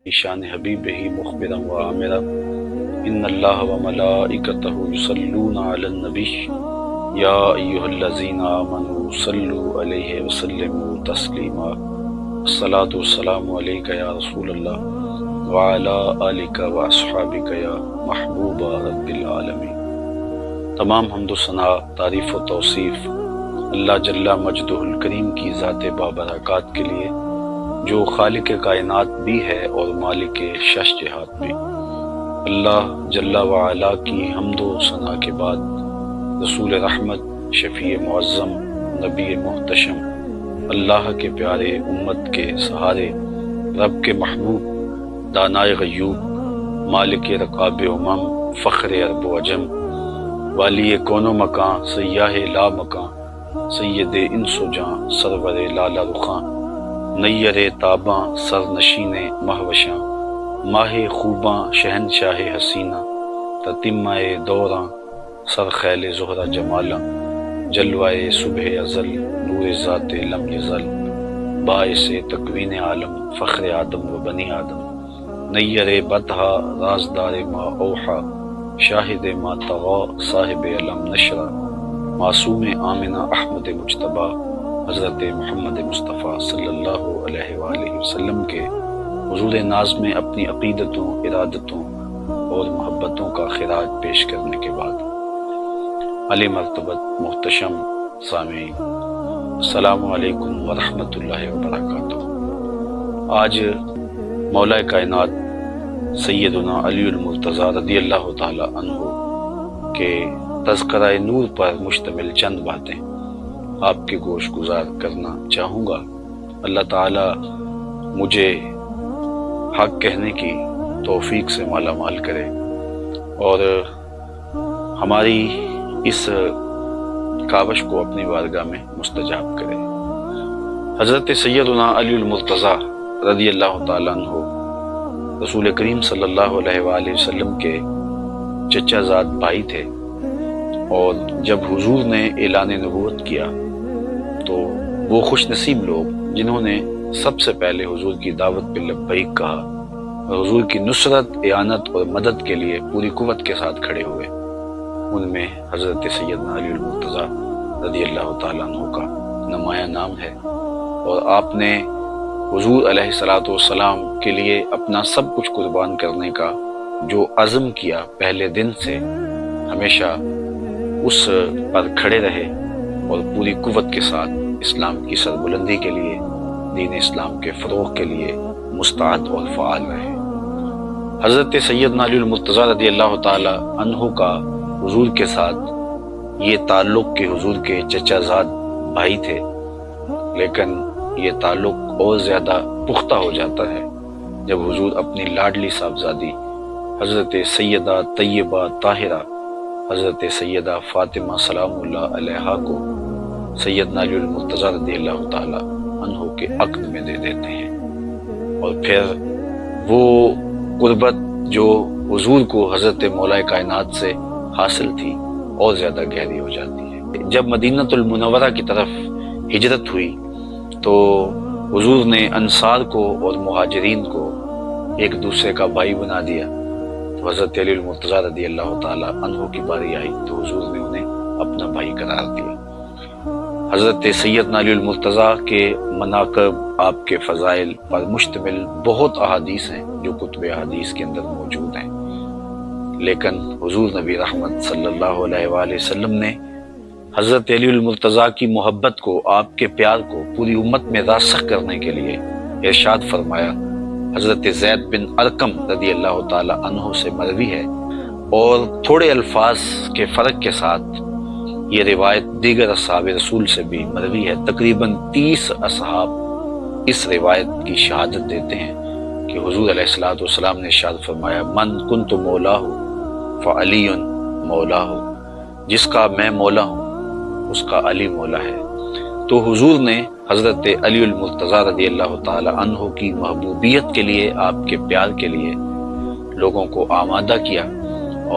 شان حبیب ہی مخبرا و عامرا ان اللہ و ملائکتہ یصلون علی النبی یا ایہا الذین آمنوا صلوا علیہ وسلموا تسلیما الصلاۃ والسلام علیک یا رسول اللہ وعلی آلک و اصحابک یا محبوب رب العالمین۔ تمام حمد و ثنا، تعریف و توصیف اللہ جل مجدہ الکریم کی ذات بابرکات کے لیے، جو خالق کائنات بھی ہے اور مالک شش جہات بھی۔ اللہ جل وعلا کی حمد و ثنا کے بعد رسول رحمت، شفیع معظم، نبی محتشم، اللہ کے پیارے، امت کے سہارے، رب کے محبوب، دانائے غیوب، مالک رقاب امم، فخر عرب و عجم، والی کون و مکان، سیاہ لا مکان، سید انس و جاں، سرور لالا رخاں، نیر تاباں، سر نشین مہوشاں، ماہ خوباں، شہنشاہ حسینہ، تتمہ دوراں، سر خیل زہرہ جمالاں، جلوائے صبح ازل، نور ذات لم یزل، باعث تکوین عالم، فخر آدم و بنی آدم، نیر بطحا، رازدار ما اوحا، شاہد ما طغا، صاحب علم نشرہ، معصوم آمنہ احمد مجتبیٰ، حضرت محمد مصطفیٰ صلی اللہ علیہ وآلہ وسلم کے حضور ناز میں اپنی عقیدتوں، ارادتوں اور محبتوں کا خراج پیش کرنے کے بعد، علی مرتبت محتشم سامعین، السلام علیکم ورحمۃ اللہ وبرکاتہ۔ آج مولا کائنات سیدنا علی المرتضیٰ رضی اللہ تعالی عنہ کے تذکرہ نور پر مشتمل چند باتیں آپ کے گوش گزار کرنا چاہوں گا۔ اللہ تعالی مجھے حق کہنے کی توفیق سے مالا مال کرے اور ہماری اس کاوش کو اپنی بارگاہ میں مستجاب کرے۔ حضرت سیدنا علی المرتضیٰ رضی اللہ تعالیٰ عنہ رسول کریم صلی اللہ علیہ وآلہ وسلم کے چچا زاد بھائی تھے، اور جب حضور نے اعلان نبوت کیا تو وہ خوش نصیب لوگ جنہوں نے سب سے پہلے حضور کی دعوت پہ لبیک کہا اور حضور کی نصرت، اعانت اور مدد کے لیے پوری قوت کے ساتھ کھڑے ہوئے، ان میں حضرت سیدنا علی المرتضیٰ رضی اللہ تعالیٰ عنہ کا نمایاں نام ہے، اور آپ نے حضور علیہ الصلاۃ والسلام کے لیے اپنا سب کچھ قربان کرنے کا جو عزم کیا، پہلے دن سے ہمیشہ اس پر کھڑے رہے اور پوری قوت کے ساتھ اسلام کی سربلندی کے لیے، دین اسلام کے فروغ کے لیے مستعد اور فعال رہے۔ حضرت سیدنا علی المرتضیٰ رضی اللہ تعالی عنہ کا حضور کے ساتھ یہ تعلق کہ حضور کے چچا زاد بھائی تھے، لیکن یہ تعلق اور زیادہ پختہ ہو جاتا ہے جب حضور اپنی لاڈلی صاحبزادی حضرت سیدہ طیبہ طاہرہ حضرت سیدہ فاطمہ سلام اللہ علیہا کو سیدنا علی المرتضیٰ رضی اللہ تعالی عنہ کے عقد میں دے دیتے ہیں، اور پھر وہ قربت جو حضور کو حضرت مولا کائنات سے حاصل تھی اور زیادہ گہری ہو جاتی ہے۔ جب مدینہ المنورہ کی طرف ہجرت ہوئی تو حضور نے انصار کو اور مہاجرین کو ایک دوسرے کا بھائی بنا دیا، تو حضرت علی المرتضیٰ رضی اللہ تعالی عنہ کی باری آئی تو حضور نے انہیں اپنا بھائی قرار دیا۔ حضرت سیدنا علی المرتضیٰ کے مناقب، آپ کے فضائل پر مشتمل بہت احادیث ہیں جو کتب احادیث کے اندر موجود ہیں، لیکن حضور نبی رحمت صلی اللہ علیہ وآلہ وسلم نے حضرت علی المرتضیٰ کی محبت کو، آپ کے پیار کو پوری امت میں راسخ کرنے کے لیے ارشاد فرمایا۔ حضرت زید بن ارقم رضی اللہ تعالی عنہ سے مروی ہے، اور تھوڑے الفاظ کے فرق کے ساتھ یہ روایت دیگر اصحاب رسول سے بھی مروی ہے۔ تقریباً 30 اصحاب اس روایت کی شہادت دیتے ہیں کہ حضور علیہ الصلوۃ والسلام نے ارشاد فرمایا، من کنت مولاہ فعلی مولاہ، جس کا میں مولا ہوں اس کا علی مولا ہے۔ تو حضور نے حضرت علی المرتضیٰ رضی اللہ تعالی عنہ کی محبوبیت کے لیے، آپ کے پیار کے لیے لوگوں کو آمادہ کیا،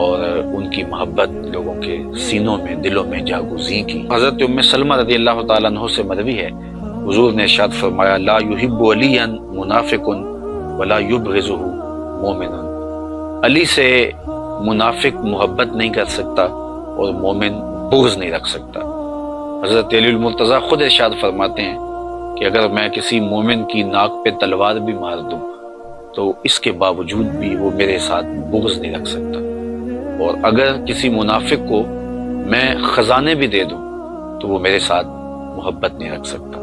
اور ان کی محبت لوگوں کے سینوں میں، دلوں میں جاگزی کی۔ حضرت ام سلمہ رضی اللہ تعالیٰ عنہ سے مروی ہے، حضور نے ارشاد فرمایا، لا یحب علیا منافق ولا یبغضہ مومن، علی سے منافق محبت نہیں کر سکتا اور مومن بغض نہیں رکھ سکتا۔ حضرت علی المرتضیٰ خود ارشاد فرماتے ہیں کہ اگر میں کسی مومن کی ناک پہ تلوار بھی مار دوں تو اس کے باوجود بھی وہ میرے ساتھ بغض نہیں رکھ سکتا، اور اگر کسی منافق کو میں خزانے بھی دے دوں تو وہ میرے ساتھ محبت نہیں رکھ سکتا۔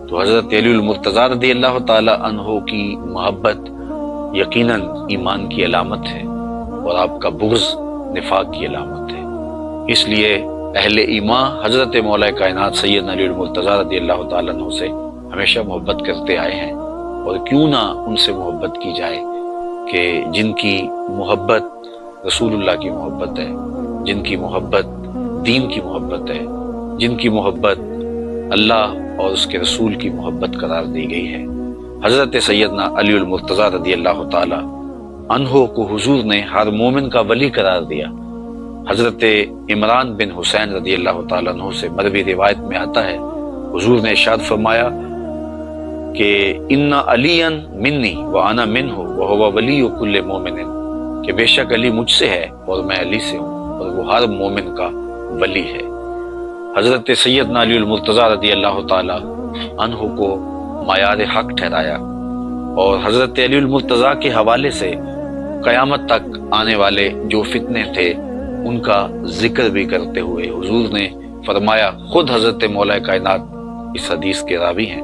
تو حضرت علی المرتضیٰ رضی اللہ تعالی عنہ کی محبت یقیناً ایمان کی علامت ہے، اور آپ کا بغض نفاق کی علامت ہے۔ اس لیے اہل ایمان حضرت مولا کائنات سیدنا علی المرتضیٰ رضی اللہ تعالیٰ عنہ سے ہمیشہ محبت کرتے آئے ہیں، اور کیوں نہ ان سے محبت کی جائے کہ جن کی محبت رسول اللہ کی محبت ہے، جن کی محبت دین کی محبت ہے، جن کی محبت اللہ اور اس کے رسول کی محبت قرار دی گئی ہے۔ حضرت سیدنا علی المرتضیٰ رضی اللہ تعالی عنہ کو حضور نے ہر مومن کا ولی قرار دیا۔ حضرت عمران بن حسین رضی اللہ تعالیٰ عنہ سے مروی روایت میں آتا ہے، حضور نے ارشاد فرمایا کہ ان علی منی وانا منہ وہو ولی کل مومن، کہ بے شک علی مجھ سے ہے اور میں علی سے ہوں، اور وہ ہر مومن کا ولی ہے۔ حضرت سیدنا علی المرتضیٰ رضی اللہ تعالی عنہ کو معیار حق ٹھہرایا، اور حضرت علی المرتضیٰ کے حوالے سے قیامت تک آنے والے جو فتنے تھے ان کا ذکر بھی کرتے ہوئے حضور نے فرمایا، خود حضرت مولا کائنات اس حدیث کے راوی ہیں،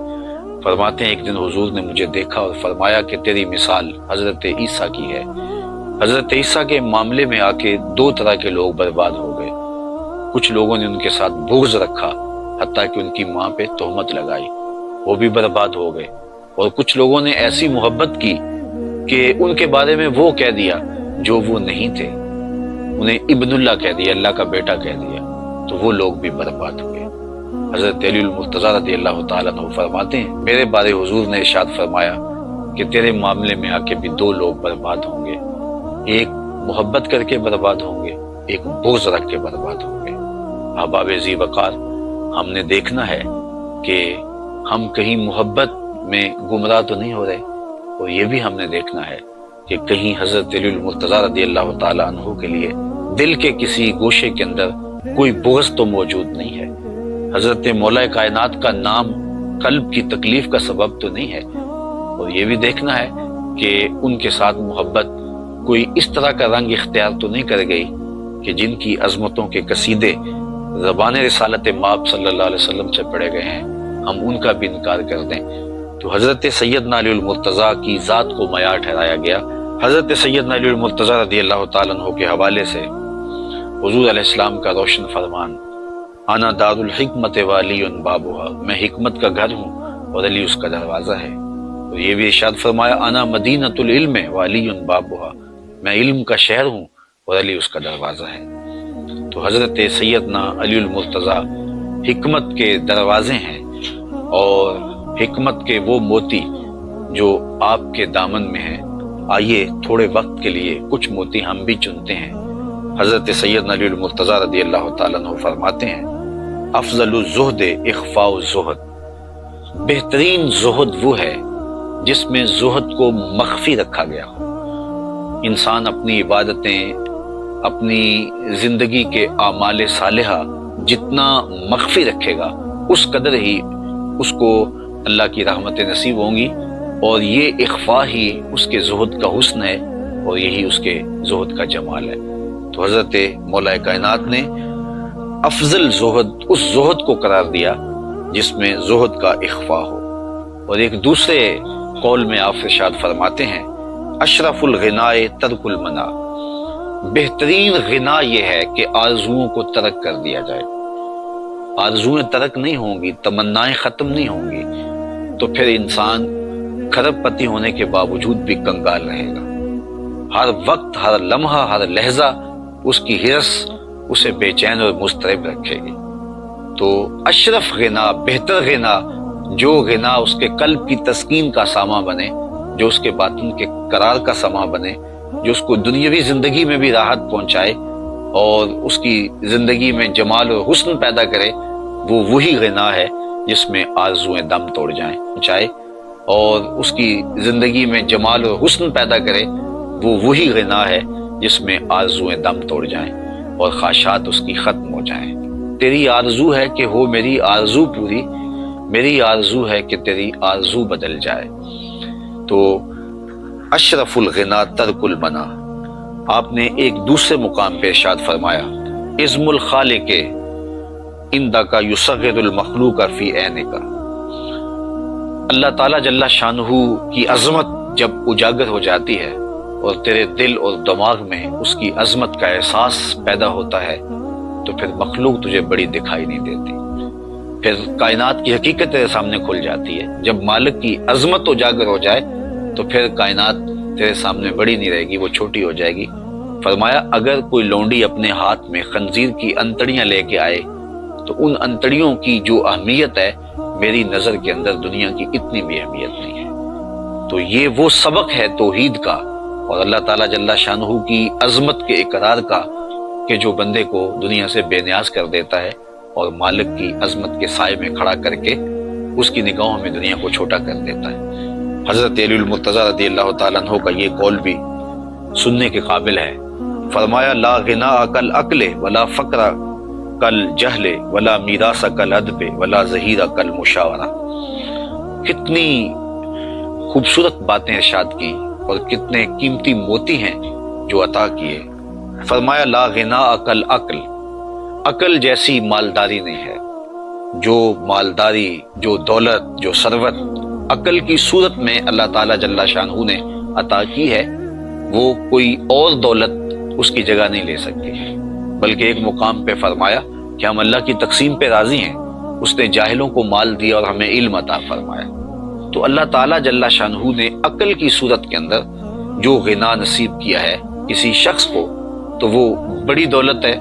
فرماتے ہیں ایک دن حضور نے مجھے دیکھا اور فرمایا کہ تیری مثال حضرت عیسیٰ کی ہے۔ حضرت عیسیٰ کے معاملے میں آ کے دو طرح کے لوگ برباد ہو گئے، کچھ لوگوں نے ان کے ساتھ بغض رکھا حتیٰ کہ ان کی ماں پہ تہمت لگائی، وہ بھی برباد ہو گئے، اور کچھ لوگوں نے ایسی محبت کی کہ ان کے بارے میں وہ کہہ دیا جو وہ نہیں تھے، انہیں ابن اللہ کہہ دیا، اللہ کا بیٹا کہہ دیا، تو وہ لوگ بھی برباد ہوئے۔ حضرت علی المرتضیٰ رضی اللہ تعالیٰ عنہ فرماتے ہیں میرے بارے حضور نے ارشاد فرمایا کہ تیرے معاملے میں آ کے بھی دو لوگ برباد ہوں گے، ایک محبت کر کے برباد ہوں گے، ایک بغض رکھ کے برباد ہوں گے۔ احباب ذی وقار، ہم نے دیکھنا ہے کہ ہم کہیں محبت میں گمراہ تو نہیں ہو رہے، اور یہ بھی ہم نے دیکھنا ہے کہ کہیں حضرت علی المرتضیٰ رضی اللہ تعالیٰ عنہ کے لیے دل کے کسی گوشے کے اندر کوئی بغض تو موجود نہیں ہے، حضرت مولا کائنات کا نام قلب کی تکلیف کا سبب تو نہیں ہے، اور یہ بھی دیکھنا ہے کہ ان کے ساتھ محبت کوئی اس طرح کا رنگ اختیار تو نہیں کر گئی کہ جن کی عظمتوں کے قصیدے زبان رسالت مآب صلی اللہ علیہ وسلم سے پڑھے گئے ہیں ہم ان کا بھی انکار کر دیں۔ تو حضرت سیدنا علی المرتضیٰ کی ذات کو معیار ٹھہرایا گیا۔ حضرت سیدنا علی المرتضیٰ رضی اللہ تعالیٰ عنہ کے حوالے سے حضور علیہ السلام کا روشن فرمان، انا دار الحکمت وعلی بابھا، میں حکمت کا گھر ہوں اور علی اس کا دروازہ ہے۔ اور یہ بھی ارشاد فرمایا، انا مدینۃ العلم وعلی بابھا، میں علم کا شہر ہوں اور علی اس کا دروازہ ہے۔ تو حضرت سیدنا علی المرتضیٰ حکمت کے دروازے ہیں، اور حکمت کے وہ موتی جو آپ کے دامن میں ہیں۔ آئیے تھوڑے وقت کے لیے کچھ موتی ہم بھی چنتے ہیں۔ حضرت سیدنا علی المرتضیٰ رضی اللہ تعالیٰ عنہ فرماتے ہیں، افضل الزہد اخفاء الزہد، بہترین زہد وہ ہے جس میں زہد کو مخفی رکھا گیا ہو۔ انسان اپنی عبادتیں، اپنی زندگی کے اعمال صالحہ جتنا مخفی رکھے گا اس قدر ہی اس کو اللہ کی رحمتیں نصیب ہوں گی، اور یہ اخفاء ہی اس کے زہد کا حسن ہے، اور یہی اس کے زہد کا جمال ہے۔ تو حضرت مولا کائنات نے افضل زہد اس زہد کو قرار دیا جس میں زہد کا اخفاء ہو۔ اور ایک دوسرے قول میں آپ ارشاد فرماتے ہیں، اشرف الغناء ترک المنع، بہترین غنا یہ ہے کہ آرزوؤں کو ترک کر دیا جائے۔ آرزویں ترک نہیں ہوں گی، تمنائیں ختم نہیں ہوں گی، تو پھر انسان کھرب پتی ہونے کے باوجود بھی کنگال رہے گا۔ ہر وقت، ہر لمحہ، ہر لہجہ اس کی ہرس اسے بے چین اور مضطرب رکھے گی۔ تو اشرف غنا، بہتر غنا، جو غنا اس کے قلب کی تسکین کا سامان بنے، جو اس کے باطن کے قرار کا سامان بنے، جو اس کو دنیاوی زندگی میں بھی راحت پہنچائے اور اس کی زندگی میں جمال اور حسن پیدا کرے، وہ وہی غنا ہے جس میں آرزویں دم توڑ جائیں، چاہے اور اس کی زندگی میں جمال اور حسن پیدا کرے، وہ وہی غنا ہے جس میں آرزویں دم توڑ جائیں اور خواہشات اس کی ختم ہو جائیں۔ تیری آرزو ہے کہ ہو میری آرزو پوری، میری آرزو ہے کہ تیری آرزو بدل جائے۔ تو اشرف الغنا ترک المنا، آپ نے ایک دوسرے مقام پہ ارشاد فرمایا عزم الخالق عندک یصغر المخلوق فی عینک۔ اللہ تعالیٰ جل شانہ کی عظمت جب اجاگر ہو جاتی ہے اور تیرے دل اور دماغ میں اس کی عظمت کا احساس پیدا ہوتا ہے تو پھر مخلوق تجھے بڑی دکھائی نہیں دیتی، پھر کائنات کی حقیقت تیرے سامنے کھل جاتی ہے۔ جب مالک کی عظمت اجاگر ہو جائے تو پھر کائنات تیرے سامنے بڑی نہیں رہے گی، وہ چھوٹی ہو جائے گی۔ فرمایا اگر کوئی لونڈی اپنے ہاتھ میں خنزیر کی انتڑیاں لے کے آئے تو ان انتڑیوں کی جو اہمیت ہے میری نظر کے اندر دنیا کی اتنی بھی اہمیت نہیں ہے۔ تو یہ وہ سبق ہے توحید کا اور اللہ تعالیٰ جل شانہ کی عظمت کے اقرار کا کہ جو بندے کو دنیا سے بے نیاز کر دیتا ہے اور مالک کی عظمت کے سائے میں کھڑا کر کے اس کی نگاہوں میں دنیا کو چھوٹا کر دیتا ہے۔ حضرت علی المرتضیٰ رضی اللہ تعالیٰ عنہ کا یہ قول بھی سننے کے قابل ہے۔ فرمایا لا غنا کل عقل ولا فقر کل جہل ولا میراث کل ادب ولا ظہیر کل مشاورہ۔ کتنی خوبصورت باتیں ارشاد کی اور کتنے قیمتی موتی ہیں جو عطا کیے۔ فرمایا لا غنا کل عقل، عقل جیسی مالداری نہیں ہے۔ جو مالداری، جو دولت، جو ثروت عقل کی صورت میں اللہ تعالیٰ جل شانہ نے عطا کی ہے وہ کوئی اور دولت اس کی جگہ نہیں لے سکتی، بلکہ ایک مقام پہ فرمایا کہ ہم اللہ کی تقسیم پہ راضی ہیں، اس نے جاہلوں کو مال دیا اور ہمیں علم عطا فرمایا۔ تو اللہ تعالیٰ جل شانہ نے عقل کی صورت کے اندر جو غنا نصیب کیا ہے کسی شخص کو تو وہ بڑی دولت ہے۔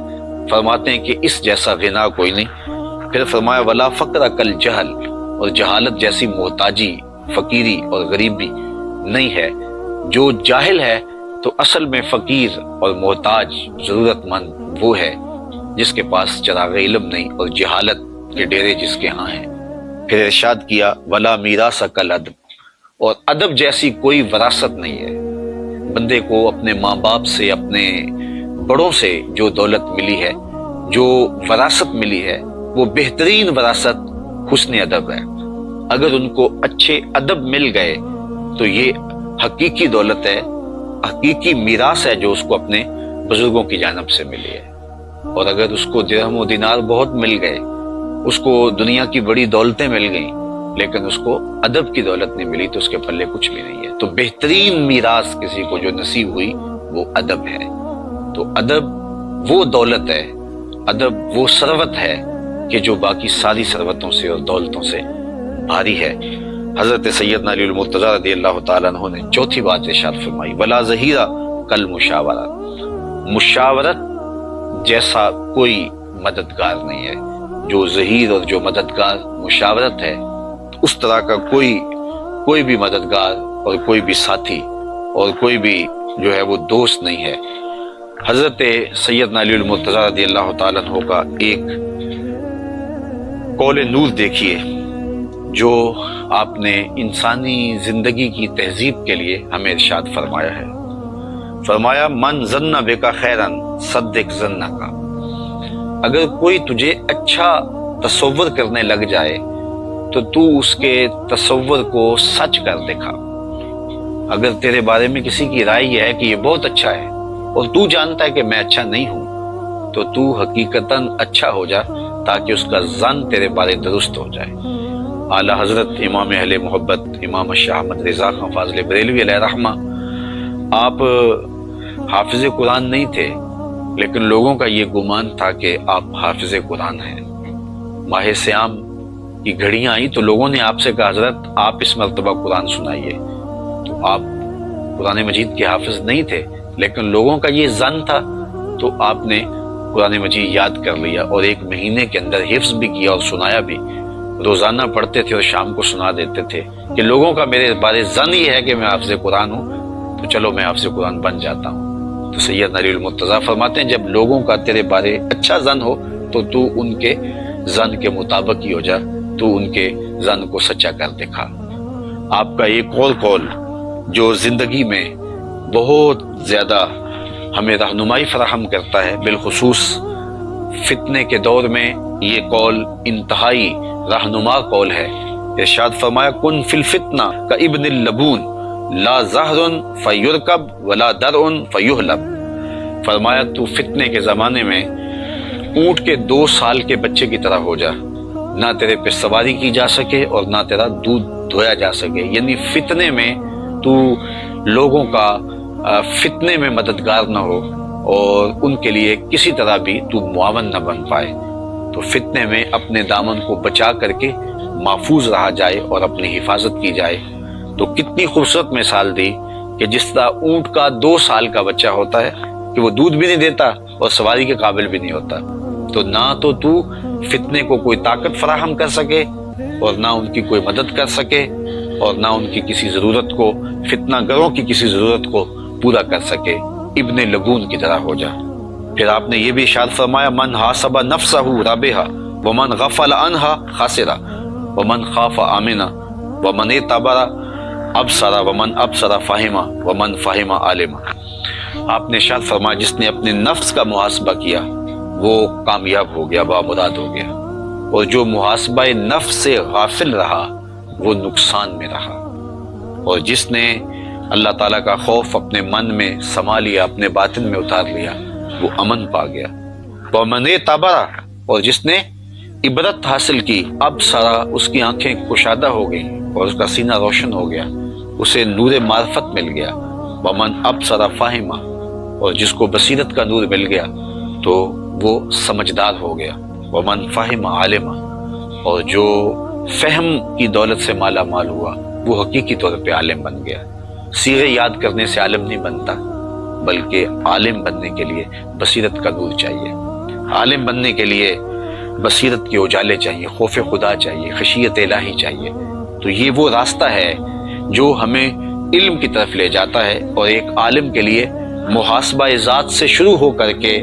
فرماتے ہیں کہ اس جیسا غنا کوئی نہیں۔ پھر فرمایا ولا فقر کل جہل، اور جہالت جیسی محتاجی، فقیری اور غریبی نہیں ہے۔ جو جاہل ہے تو اصل میں فقیر اور محتاج ضرورت مند وہ ہے جس کے پاس چراغ علم نہیں اور جہالت کے ڈیرے جس کے ہاں ہیں۔ پھر ارشاد کیا ولا میراث کل ادب، اور ادب جیسی کوئی وراثت نہیں ہے۔ بندے کو اپنے ماں باپ سے، اپنے بڑوں سے جو دولت ملی ہے، جو وراثت ملی ہے، وہ بہترین وراثت حسن ادب ہے۔ اگر ان کو اچھے ادب مل گئے تو یہ حقیقی دولت ہے، حقیقی میراث ہے جو اس کو اپنے بزرگوں کی جانب سے ملی ہے۔ اور اگر اس کو درہم و دینار بہت مل گئے، اس کو دنیا کی بڑی دولتیں مل گئیں، لیکن اس کو ادب کی دولت نہیں ملی تو اس کے پلے کچھ بھی نہیں ہے۔ تو بہترین میراث کسی کو جو نصیب ہوئی وہ ادب ہے۔ تو ادب وہ دولت ہے، ادب وہ ثروت ہے کہ جو باقی ساری ثروتوں سے اور دولتوں سے بھاری ہے۔ حضرت سیدنا علی المرتضیٰ رضی اللہ تعالیٰ عنہ نے چوتھی بات ارشاد فرمائی ولا ظہیرہ کل مشاورہ، مشاورت جیسا کوئی مددگار نہیں ہے۔ جو ظہیر اور جو مددگار مشاورت ہے اس طرح کا کوئی بھی مددگار اور کوئی بھی ساتھی اور کوئی بھی جو ہے وہ دوست نہیں ہے۔ حضرت سیدنا علی المرتضیٰ رضی اللہ تعالیٰ عنہ کا ایک قول نور دیکھیے جو آپ نے انسانی زندگی کی تہذیب کے لیے ہمیں ارشاد فرمایا ہے۔ فرمایا من ظن بک خیرا صدق ظنک، اگر کوئی تجھے اچھا تصور کرنے لگ جائے تو تو اس کے تصور کو سچ کر دکھا۔ اگر تیرے بارے میں کسی کی رائے یہ ہے کہ یہ بہت اچھا ہے اور تو جانتا ہے کہ میں اچھا نہیں ہوں تو تو حقیقتاً اچھا ہو جا تاکہ اس کا ظن تیرے بارے درست ہو جائے۔ اعلیٰ حضرت امام اہل محبت امام شاہ احمد رضا خان فاضل بریلوی علیہ رحمہ، آپ حافظ قرآن نہیں تھے لیکن لوگوں کا یہ گمان تھا کہ آپ حافظ قرآن ہیں۔ ماہ سیام کی گھڑیاں آئیں تو لوگوں نے آپ سے کہا حضرت آپ اس مرتبہ قرآن سنائیے، تو آپ قرآن مجید کے حافظ نہیں تھے لیکن لوگوں کا یہ ظن تھا تو آپ نے قرآن مجید یاد کر لیا اور ایک مہینے کے اندر حفظ بھی کیا اور سنایا بھی۔ روزانہ پڑھتے تھے اور شام کو سنا دیتے تھے کہ لوگوں کا میرے بارے ظن یہ ہے کہ میں حافظ قرآن ہوں تو چلو میں حافظ قرآن بن جاتا ہوں۔ تو سیدنا علی المرتضیٰ فرماتے ہیں جب لوگوں کا تیرے بارے اچھا ظن ہو تو تو ان کے ظن کے مطابق ہی ہو جا، تو ان کے ظن کو سچا کر دکھا۔ آپ کا ایک اور قول جو زندگی میں بہت زیادہ ہمیں رہنمائی فراہم کرتا ہے، بالخصوص فتنے کے دور میں یہ قول انتہائی رہنما قول ہے۔ ارشاد فرمایا کن فی الفتنہ کا ابن اللبون لا زہر فیرکب ولا درع فیحلب۔ فرمایا تو فتنے کے زمانے میں اونٹ کے 2 سال کے بچے کی طرح ہو جا، نہ تیرے پہ سواری کی جا سکے اور نہ تیرا دودھ دھویا جا سکے، یعنی فتنے میں تو لوگوں کا فتنے میں مددگار نہ ہو اور ان کے لیے کسی طرح بھی تو معاون نہ بن پائے، تو فتنے میں اپنے دامن کو بچا کر کے محفوظ رہا جائے اور اپنی حفاظت کی جائے۔ تو کتنی خوبصورت مثال دی کہ جس طرح اونٹ کا 2 سال کا بچہ ہوتا ہے کہ وہ دودھ بھی نہیں دیتا اور سواری کے قابل بھی نہیں ہوتا، تو نہ تو فتنے کو کوئی طاقت فراہم کر سکے اور نہ ان کی کوئی مدد کر سکے اور نہ ان کی کسی ضرورت کو، فتنہ گروں کی کسی ضرورت کو پورا کر سکے، ابن لبون کی طرح ہو جا۔ پھر آپ نے یہ بھی ارشاد فرمایا من حاسب نفسہ رابحہ ومن غفل عنہا خاسرہ ومن خاف آمنہ ومن اعتبر ابصر ومن ابصر فہمہ ومن فہم عالمہ۔ آپ نے ارشاد فرمایا جس نے اپنے نفس کا محاسبہ کیا وہ کامیاب ہو گیا، بامراد ہو گیا، اور جو محاسبہ نفس سے غافل رہا وہ نقصان میں رہا، اور جس نے اللہ تعالیٰ کا خوف اپنے من میں سما لیا، اپنے باطن میں اتار لیا، وہ امن پا گیا۔ ومن اعتبر، اور جس نے عبرت حاصل کی، اب سارا اس کی آنکھیں کشادہ ہو گئیں اور اس کا سینہ روشن ہو گیا، اسے نور معرفت مل گیا۔ ومن ابصر فاہمہ، اور جس کو بصیرت کا نور مل گیا تو وہ سمجھدار ہو گیا۔ ومن فہم عالمہ، اور جو فہم کی دولت سے مالا مال ہوا وہ حقیقی طور پہ عالم بن گیا۔ صیغے یاد کرنے سے عالم نہیں بنتا، بلکہ عالم بننے کے لیے بصیرت کا نور چاہیے، عالم بننے کے لیے بصیرت کے اجالے چاہیے، خوف خدا چاہیے، خشیت الہی چاہیے۔ تو یہ وہ راستہ ہے جو ہمیں علم کی طرف لے جاتا ہے، اور ایک عالم کے لیے محاسبہ ذات سے شروع ہو کر کے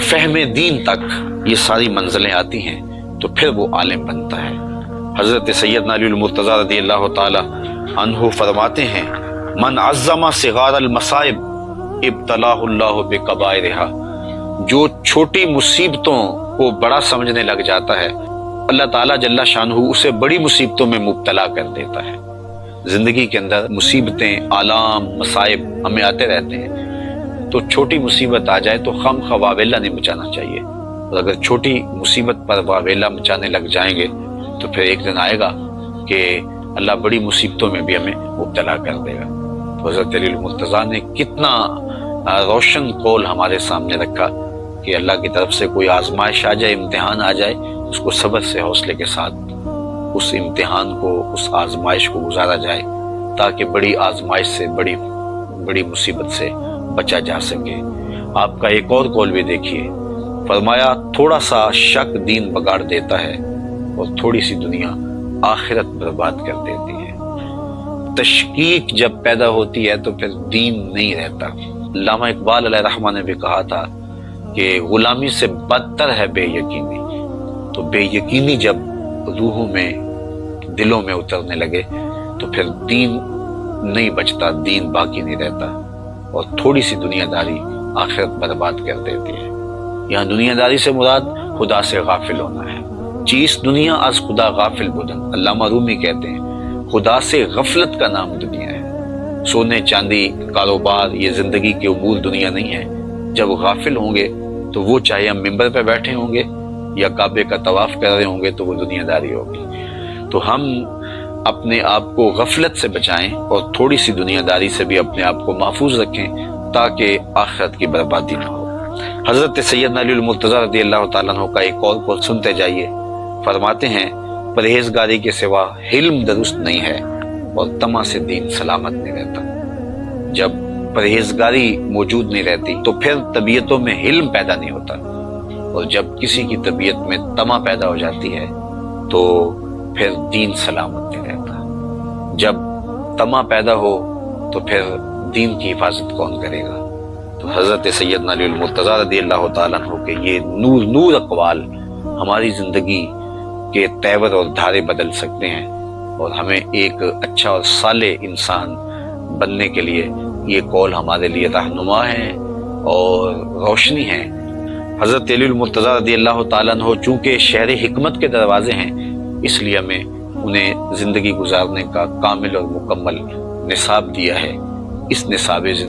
فہم دین تک یہ ساری منزلیں آتی ہیں، تو پھر وہ عالم بنتا ہے۔ حضرت سیدنا علی المرتضیٰ رضی اللہ تعالی عنہ فرماتے ہیں من عظم صغار المصائب ابتلاہ اللہ بکبائرہا، جو چھوٹی مصیبتوں کو بڑا سمجھنے لگ جاتا ہے اللہ تعالیٰ جل شانہ اسے بڑی مصیبتوں میں مبتلا کر دیتا ہے۔ زندگی کے اندر مصیبتیں، آلام، مصائب ہمیں آتے رہتے ہیں، تو چھوٹی مصیبت آ جائے تو خم خواہ واویلا نہیں مچانا چاہیے، اور اگر چھوٹی مصیبت پر واویلا مچانے لگ جائیں گے تو پھر ایک دن آئے گا کہ اللہ بڑی مصیبتوں میں بھی ہمیں مبتلا کر دے گا۔ تو حضرت علی المرتضیٰ نے کتنا روشن قول ہمارے سامنے رکھا کہ اللہ کی طرف سے کوئی آزمائش آ جائے، امتحان آ جائے، اس کو صبر سے، حوصلے کے ساتھ اس امتحان کو، اس آزمائش کو گزارا جائے، تاکہ بڑی آزمائش سے، بڑی مصیبت سے بچا جا سکے۔ آپ کا ایک اور قول بھی دیکھیے، فرمایا تھوڑا سا شک دین بگاڑ دیتا ہے اور تھوڑی سی دنیا آخرت برباد کر دیتی ہے۔ تشکیک جب پیدا ہوتی ہے تو پھر دین نہیں رہتا۔ علامہ اقبال علیہ رحمہ نے بھی کہا تھا کہ غلامی سے بدتر ہے بے یقینی۔ تو بے یقینی جب روحوں میں، دلوں میں اترنے لگے تو پھر دین نہیں بچتا، دین باقی نہیں رہتا، اور تھوڑی سی دنیا داری آخرت برباد کر دیتی ہے۔ یہاں دنیا داری سے مراد خدا سے غافل ہونا ہے۔ چیز دنیا از خدا غافل بودن، علامہ رومی کہتے ہیں خدا سے غفلت کا نام دنیا ہے۔ سونے چاندی، کاروبار، یہ زندگی کے امور دنیا نہیں ہے۔ جب غافل ہوں گے تو وہ چاہے ہم ممبر پہ بیٹھے ہوں گے یا کعبے کا طواف کر رہے ہوں گے تو وہ دنیا داری ہوگی۔ تو ہم اپنے آپ کو غفلت سے بچائیں اور تھوڑی سی دنیا داری سے بھی اپنے آپ کو محفوظ رکھیں تاکہ آخرت کی بربادی نہ ہو۔ حضرت سیدنا علی المرتضیٰ رضی اللہ تعالیٰ عنہ کا ایک اور قول سنتے جائیے، فرماتے ہیں پرہیزگاری کے سوا علم درست نہیں ہے اور طمع سے دین سلامت نہیں رہتا۔ جب پرہیزگاری موجود نہیں رہتی تو پھر طبیعتوں میں علم پیدا نہیں ہوتا، اور جب کسی کی طبیعت میں طمع پیدا ہو جاتی ہے تو پھر دین سلامت نہیں رہتا۔ جب طمع پیدا ہو تو پھر دین کی حفاظت کون کرے گا؟ تو حضرت سیدنا علی المرتضیٰ رضی اللہ تعالیٰ عنہ کے یہ نور اقوال ہماری زندگی کے تیور اور دھارے بدل سکتے ہیں، اور ہمیں ایک اچھا اور صالح انسان بننے کے لیے یہ قول ہمارے لیے رہنما ہے اور روشنی ہے۔ حضرت علی المرتضیٰ رضی اللہ تعالیٰ عنہ چونکہ شہر حکمت کے دروازے ہیں، اس لیے ہمیں انہیں زندگی گزارنے کا کامل اور مکمل نصاب دیا ہے۔ اس نصاب